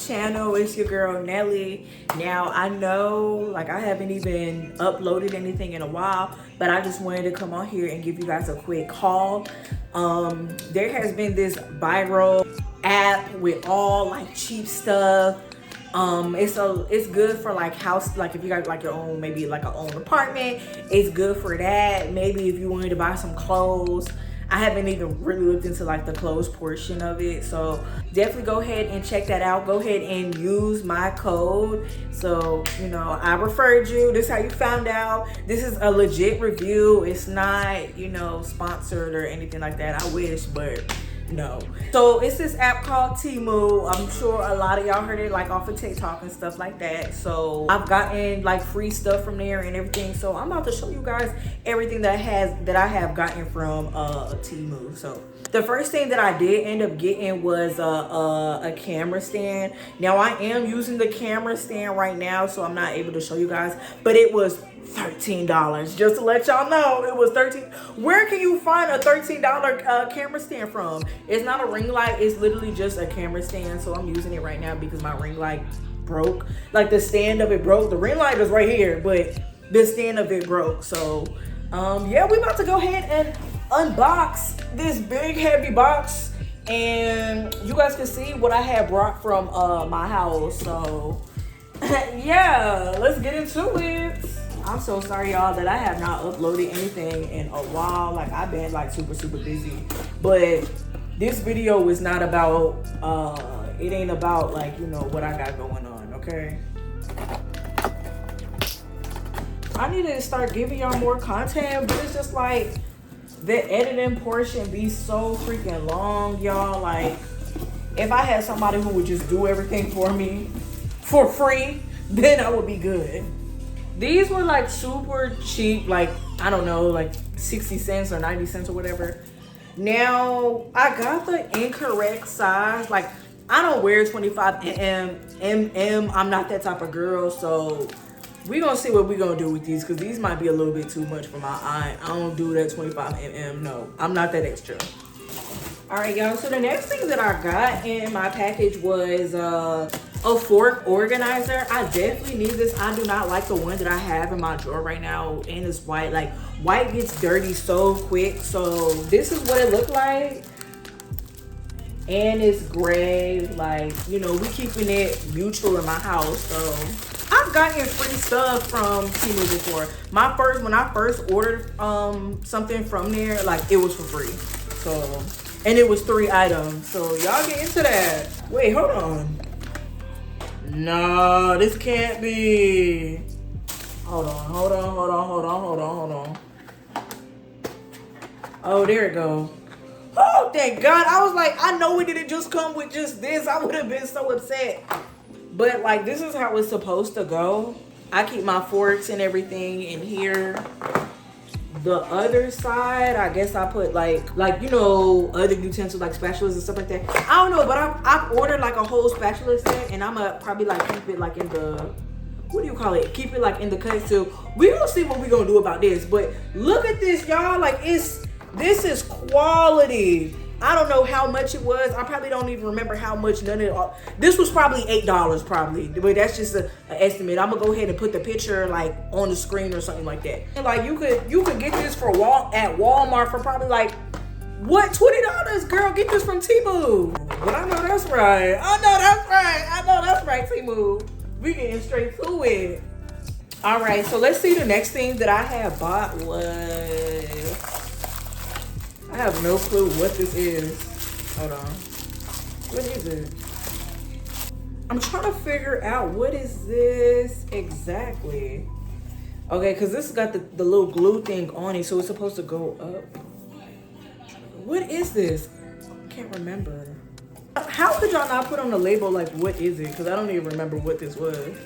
channel. It's your girl Nelly. Now I know like I haven't even uploaded anything in a while, but I just wanted to come on here and give you guys a quick haul. There has been this viral app with all like cheap stuff. It's good for like house, like if you got like your own, maybe like an own apartment, it's good for that. Maybe if you wanted to buy some clothes. I haven't even really looked into like the clothes portion of it, so definitely go ahead and check that out. Go ahead and use my code. So, you know, I referred you. This is how you found out. This is a legit review. It's not, you know, sponsored or anything like that. I wish, but no. So it's this app called Temu. I'm sure a lot of y'all heard it like off of TikTok and stuff like that. So I've gotten like free stuff from there and everything. So I'm about to show you guys everything that I have gotten from Temu. So the first thing that I did end up getting was a camera stand. Now I am using the camera stand right now, so I'm not able to show you guys, but it was $13. Just to let y'all know, it was $13. Where can you find a $13 camera stand from? It's not a ring light, it's literally just a camera stand. So I'm using it right now because my ring light broke. Like the stand of it broke. The ring light is right here, but the stand of it broke. So yeah, we're about to go ahead and unbox this big heavy box, and you guys can see what I had brought from my house. So yeah, let's get into it. I'm so sorry y'all that I have not uploaded anything in a while. Like I've been like super busy, but this video is not about it ain't about like, you know, what I got going on. Okay, I need to start giving y'all more content, but it's just like the editing portion be so freaking long, y'all. Like if I had somebody who would just do everything for me for free, then I would be good. These were like super cheap, like I don't know, like 60 cents or 90 cents or whatever. Now I got the incorrect size. Like I don't wear 25 mm. I'm not that type of girl, so we gonna see what we gonna do with these, because these might be a little bit too much for my eye. I don't do that 25 mm. No, I'm not that extra. All right, y'all, so the next thing that I got in my package was a fork organizer. I definitely need this. I do not like the one that I have in my drawer right now, and it's white. Like white gets dirty so quick. So this is what it looked like, and it's gray. Like, you know, we keeping it neutral in my house. So I've gotten free stuff from Temu before. When I first ordered something from there, like it was for free. So, and it was 3 items. So y'all get into that. Wait, hold on. No, this can't be. Hold on. Oh, there it goes. Oh, thank God. I was like, I know it didn't just come with just this. I would have been so upset. But like, this is how it's supposed to go. I keep my forks and everything in here. The other side, I guess I put like you know, other utensils like spatulas and stuff like that. I don't know, but I've ordered like a whole spatula set, and I'm gonna probably like keep it like in the, what do you call it? Keep it like in the cut. So we gonna see what we gonna do about this. But look at this, y'all. Like this is quality. I don't know how much it was. I probably don't even remember how much none of it. This was probably $8 probably. But that's just an estimate. I'm gonna go ahead and put the picture like on the screen or something like that. And like you could get this for at Walmart for probably like, what, $20? Girl, get this from Temu. But I know that's right. I know that's right, Temu. We getting straight to it. All right, so let's see. The next thing that I had bought was, I have no clue what this is. Hold on. What is it? I'm trying to figure out what is this exactly. Okay, because this has got the little glue thing on it, so it's supposed to go up. What is this? I can't remember. How could y'all not put on the label like what is it? Because I don't even remember what this was.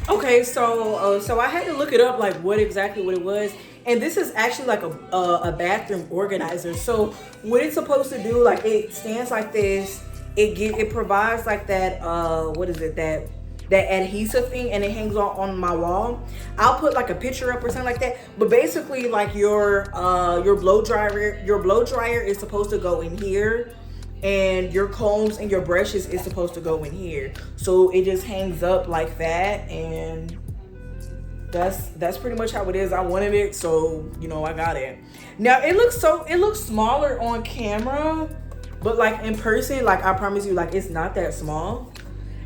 Okay, so I had to look it up, like what exactly what it was. And this is actually like a bathroom organizer. So what it's supposed to do, like it stands like this. It provides like that what is it, that adhesive thing, and it hangs on my wall. I'll put like a picture up or something like that. But basically, like your blow dryer is supposed to go in here, and your combs and your brushes is supposed to go in here. So it just hangs up like that, and that's pretty much how it is. I wanted it, so you know, I got it. Now it looks smaller on camera, but like in person, like I promise you, like it's not that small.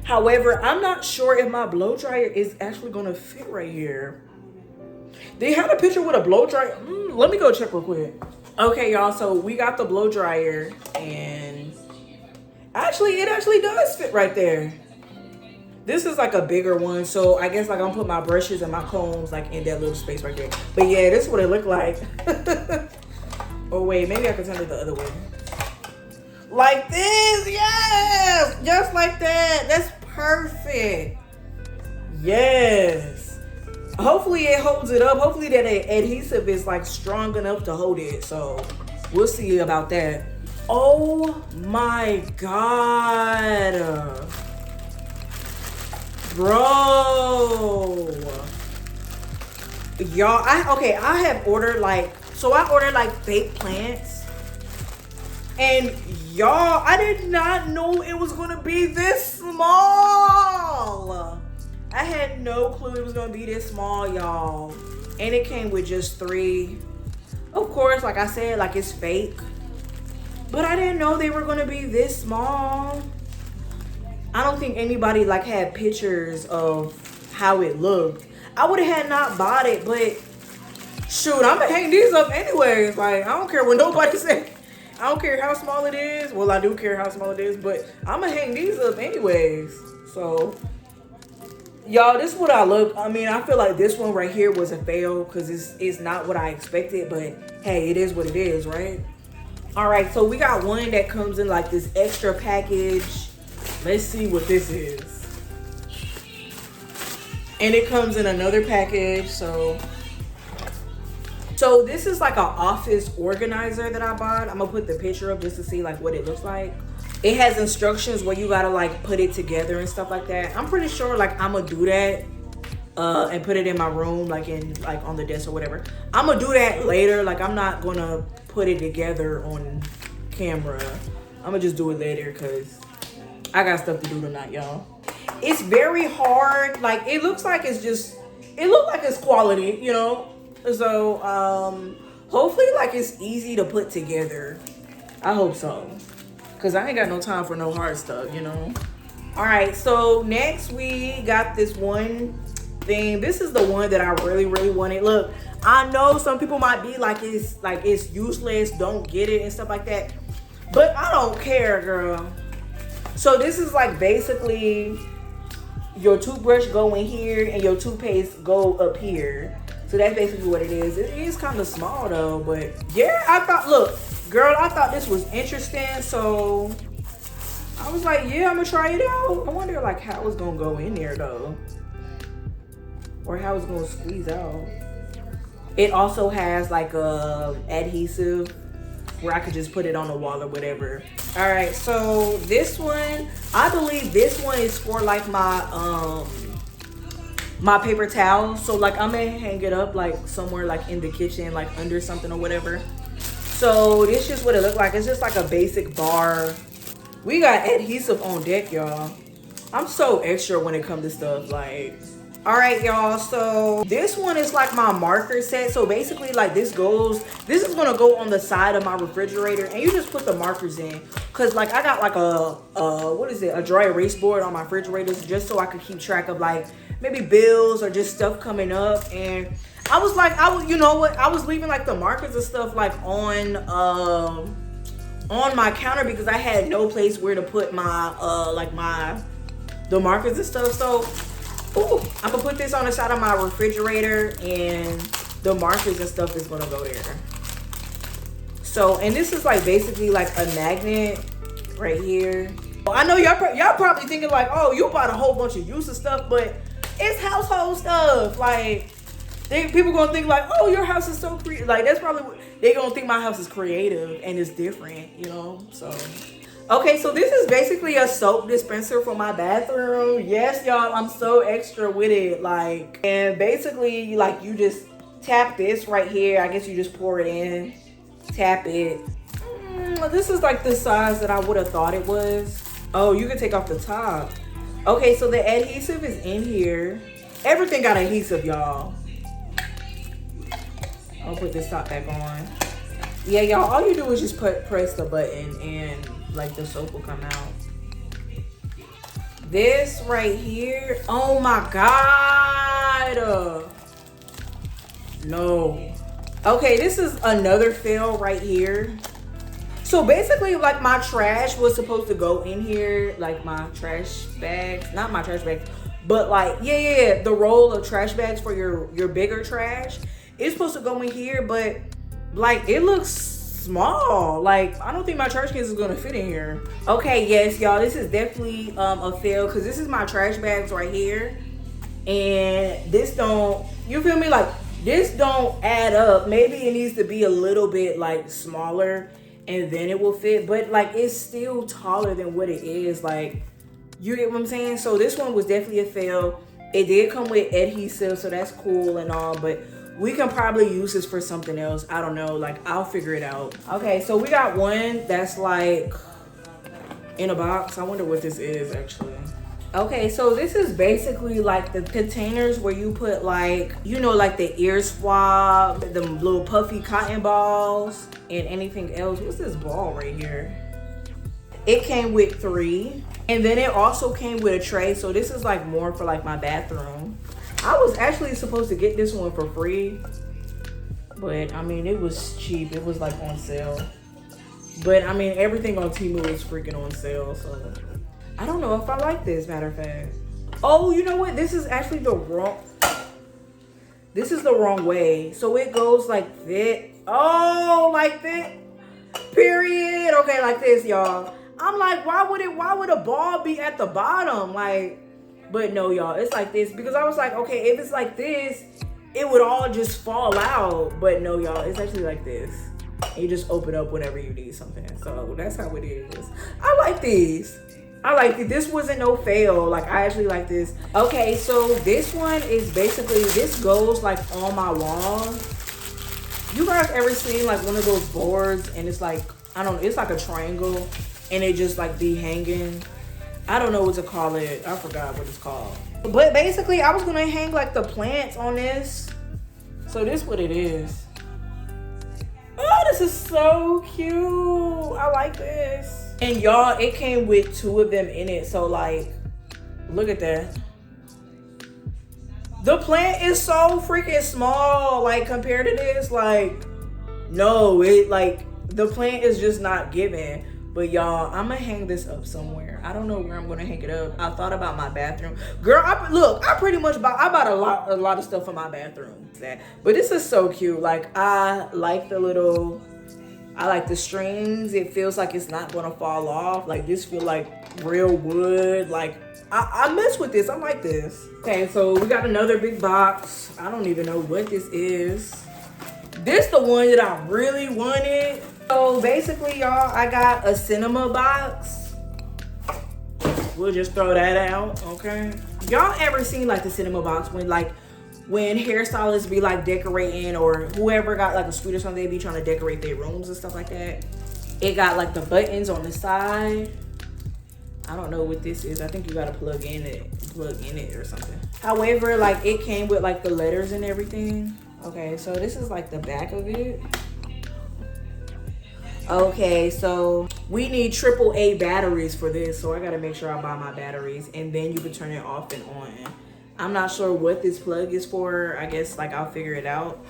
However, I'm not sure if my blow dryer is actually gonna fit right here. They had a picture with a blow dryer. Let me go check real quick. Okay, y'all, so we got the blow dryer, and actually it actually does fit right there. This is like a bigger one, so I guess like I'm gonna put my brushes and my combs like in that little space right there. But yeah, this is what it looked like. Oh wait, maybe I can turn it the other way. Like this, yes! Just like that. That's perfect. Yes. Hopefully it holds it up. Hopefully that adhesive is like strong enough to hold it. So we'll see about that. Oh my God. Bro. Y'all, I have ordered like, so I ordered like fake plants. And y'all, I did not know it was gonna be this small. I had no clue it was gonna be this small, y'all. And it came with just 3. Of course, like I said, like it's fake. But I didn't know they were gonna be this small. I don't think anybody like had pictures of how it looked. I would have had not bought it, but shoot, I'm gonna hang these up anyways. Like, I don't care what nobody say. I don't care how small it is. Well, I do care how small it is, but I'm gonna hang these up anyways. So y'all, this is what I look. I mean, I feel like this one right here was a fail because it's not what I expected, but hey, it is what it is, right? All right, so we got one that comes in like this extra package. Let's see what this is. And it comes in another package, so this is like an office organizer that I bought. I'm gonna put the picture up just to see like what it looks like. It has instructions where you gotta like put it together and stuff like that. I'm pretty sure like I'm gonna do that and put it in my room, like on the desk or whatever. I'm gonna do that later. Like I'm not gonna put it together on camera. I'm gonna just do it later because I got stuff to do tonight, y'all. It's very hard. Like it looks like it's quality, you know? So hopefully like it's easy to put together. I hope so. Cause I ain't got no time for no hard stuff, you know? All right, so next we got this one thing. This is the one that I really, really wanted. Look, I know some people might be like it's useless, don't get it and stuff like that. But I don't care, girl. So this is like basically your toothbrush go in here and your toothpaste go up here. So that's basically what it is. It is kind of small though, but yeah, I thought, look, girl, I thought this was interesting. So I was like, yeah, I'm gonna try it out. I wonder like how it's gonna go in there though. Or how it's gonna squeeze out. It also has like a adhesive where I could just put it on the wall or whatever. All right, so this one, I believe this one is for like my my paper towel. So like I'm gonna hang it up like somewhere like in the kitchen, like under something or whatever. So this is just what it looked like. It's just like a basic bar. We got adhesive on deck, y'all. I'm so extra when it comes to stuff like. All right, y'all, so this one is like my marker set. So basically like this is gonna go on the side of my refrigerator, and you just put the markers in, because like I got like a dry erase board on my refrigerators, just so I could keep track of like maybe bills or just stuff coming up. And I was like, you know what, I was leaving like the markers and stuff like on my counter because I had no place where to put my the markers and stuff. So ooh, I'm gonna put this on the side of my refrigerator, and the markers and stuff is gonna go there. So, and this is like basically like a magnet right here. I know y'all probably thinking like, oh, you bought a whole bunch of useless stuff, but it's household stuff. Like, people gonna think like, oh, your house is so creative. Like, that's probably what they gonna think. My house is creative and it's different, you know. So okay, so this is basically a soap dispenser for my bathroom. Yes, y'all, I'm so extra with it. Like, and basically, like, you just tap this right here. I guess you just pour it in, tap it. This is like the size that I would have thought it was. Oh, you can take off the top. Okay, so the adhesive is in here. Everything got adhesive, y'all. I'll put this top back on. Yeah, y'all, all you do is just press the button and like the soap will come out. This right here, oh my God. No. Okay, this is another fail right here. So basically, like, my trash was supposed to go in here, like my trash bags, not my trash bags, but like, yeah, the roll of trash bags for your bigger trash. It's supposed to go in here, but like, it looks small. Like, I don't think my trash case is gonna fit in here. Okay, yes, y'all, this is definitely a fail, because this is my trash bags right here, and this don't, you feel me, like, this don't add up. Maybe it needs to be a little bit like smaller and then it will fit, but like, it's still taller than what it is. Like, you get what I'm saying? So this one was definitely a fail. It did come with adhesive, so that's cool and all, but we can probably use this for something else. I don't know, like, I'll figure it out. Okay, so we got one that's like in a box. I wonder what this is actually. Okay, so this is basically like the containers where you put, like, you know, like the ear swab, the little puffy cotton balls, and anything else. What's this ball right here? It came with 3, and then it also came with a tray. So this is like more for like my bathroom. I was actually supposed to get this one for free, but I mean, it was cheap. It was like on sale, but I mean, everything on Temu is freaking on sale, so I don't know if I like this, matter of fact. Oh, you know what? This is actually the wrong, this is the wrong way. So it goes like this. Oh, like this, period. Okay, like this, y'all. I'm like, why would a ball be at the bottom? Like, but no, y'all, it's like this, because I was like, okay, if it's like this, it would all just fall out. But no, y'all, it's actually like this. You just open up whenever you need something. So that's how it is. I like these. I like it. This wasn't no fail. Like, I actually like this. Okay, so this one is basically, this goes like on my wall. You guys ever seen like one of those boards and it's like, I don't know, it's like a triangle and it just like be hanging? I don't know what to call it. I forgot what it's called. But basically, I was gonna hang like the plants on this. So this what it is. Oh, this is so cute. I like this. And y'all, it came with 2 of them in it. So like, look at that. The plant is so freaking small, like, compared to this. Like, no, it, like, the plant is just not giving. But y'all, I'm gonna hang this up somewhere. I don't know where I'm gonna hang it up. I thought about my bathroom. Girl, I pretty much bought a lot of stuff for my bathroom. But this is so cute. Like, I like the little, I like the strings. It feels like it's not gonna fall off. Like, this feel like real wood. Like, I mess with this. I like this. Okay, so we got another big box. I don't even know what this is. This the one that I really wanted. So basically, y'all, I got a cinema box. We'll just throw that out, okay? Y'all ever seen like the cinema box when hairstylists be like decorating, or whoever got like a suite or something, they be trying to decorate their rooms and stuff like that? It got like the buttons on the side. I don't know what this is. I think you gotta plug in it or something. However, like, it came with like the letters and everything. Okay, so this is like the back of it. Okay, so we need AAA batteries for this, so I gotta make sure I buy my batteries, and then you can turn it off and on. I'm not sure what this plug is for. I guess like I'll figure it out.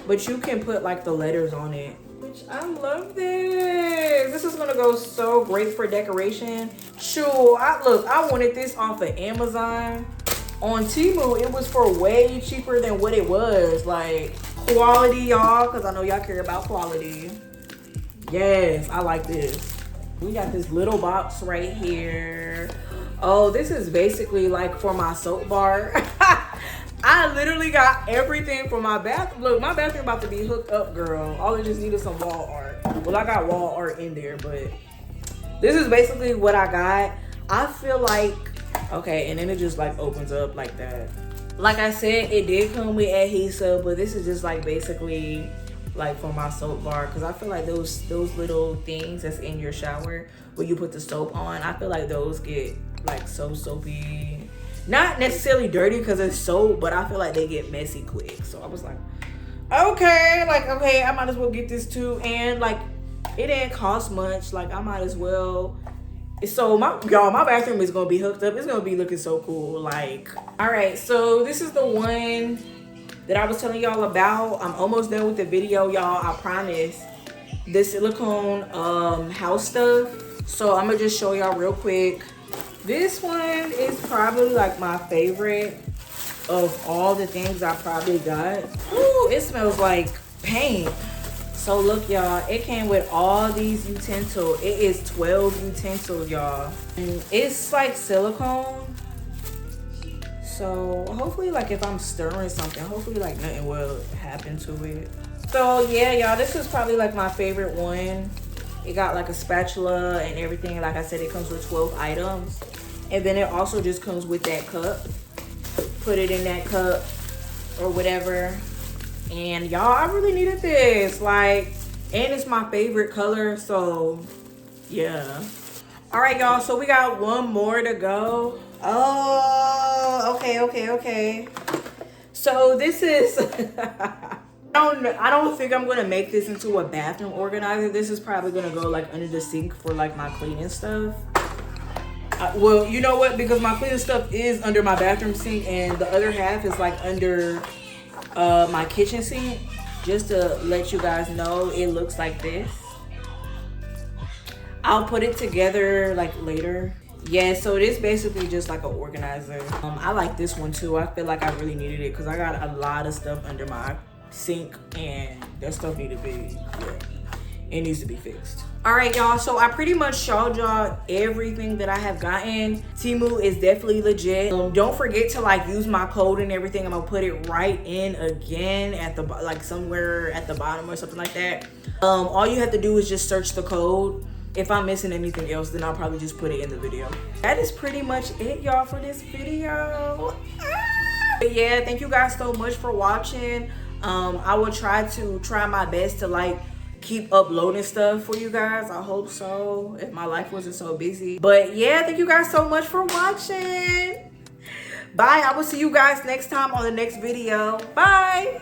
But you can put like the letters on it, which I love this. This is gonna go so great for decoration. Sure, I wanted this off of Amazon. On Temu, it was for way cheaper than what it was. Like, quality, y'all, because I know y'all care about quality. Yes, I like this. We got this little box right here. Oh, this is basically like for my soap bar. I literally got everything for my bathroom. Look, my bathroom about to be hooked up, girl. All I just need is some wall art. Well, I got wall art in there, but this is basically what I got. I feel like, okay, and then it just like opens up like that. Like I said, it did come with adhesive, but this is just like basically like for my soap bar, because I feel like those little things that's in your shower when you put the soap on, I feel like those get like so soapy. Not necessarily dirty because it's soap, but I feel like they get messy quick. So I was like, okay, I might as well get this too. And like, it didn't cost much. Like, I might as well. So my bathroom is gonna be hooked up. It's gonna be looking so cool. Like, all right, so this is the one that I was telling y'all about. I'm almost done with the video, y'all, I promise. The silicone house stuff. So I'm gonna just show y'all real quick. This one is probably like my favorite of all the things I probably got. Ooh, it smells like paint. So look, y'all, it came with all these utensils. It is 12 utensils, y'all. And it's like silicone. So hopefully, like, if I'm stirring something, hopefully like nothing will happen to it. So yeah, y'all, this is probably like my favorite one. It got like a spatula and everything. Like I said, it comes with 12 items. And then it also just comes with that cup. Put it in that cup or whatever. And y'all, I really needed this. Like, and it's my favorite color. So yeah. All right, y'all. So we got one more to go. Oh, okay. So this is I don't think I'm gonna make this into a bathroom organizer. This is probably gonna go like under the sink for like my cleaning stuff. Well, you know what? Because my cleaning stuff is under my bathroom sink, and the other half is like under my kitchen sink. Just to let you guys know, it looks like this. I'll put it together like later. Yeah, so it is basically just like an organizer. I like this one too. I feel like I really needed it because I got a lot of stuff under my sink and that stuff need to be, it needs to be fixed. All right, y'all, so I pretty much showed y'all everything that I have gotten. Temu is definitely legit. Don't forget to like use my code and everything. I'm gonna put it right in again at the like somewhere at the bottom or something like that. All you have to do is just search the code. If I'm missing anything else, then I'll probably just put it in the video. That is pretty much it, y'all, for this video. But yeah, thank you guys so much for watching. I will try my best to like keep uploading stuff for you guys. I hope so, if my life wasn't so busy. But yeah, thank you guys so much for watching. Bye. I will see you guys next time on the next video. Bye.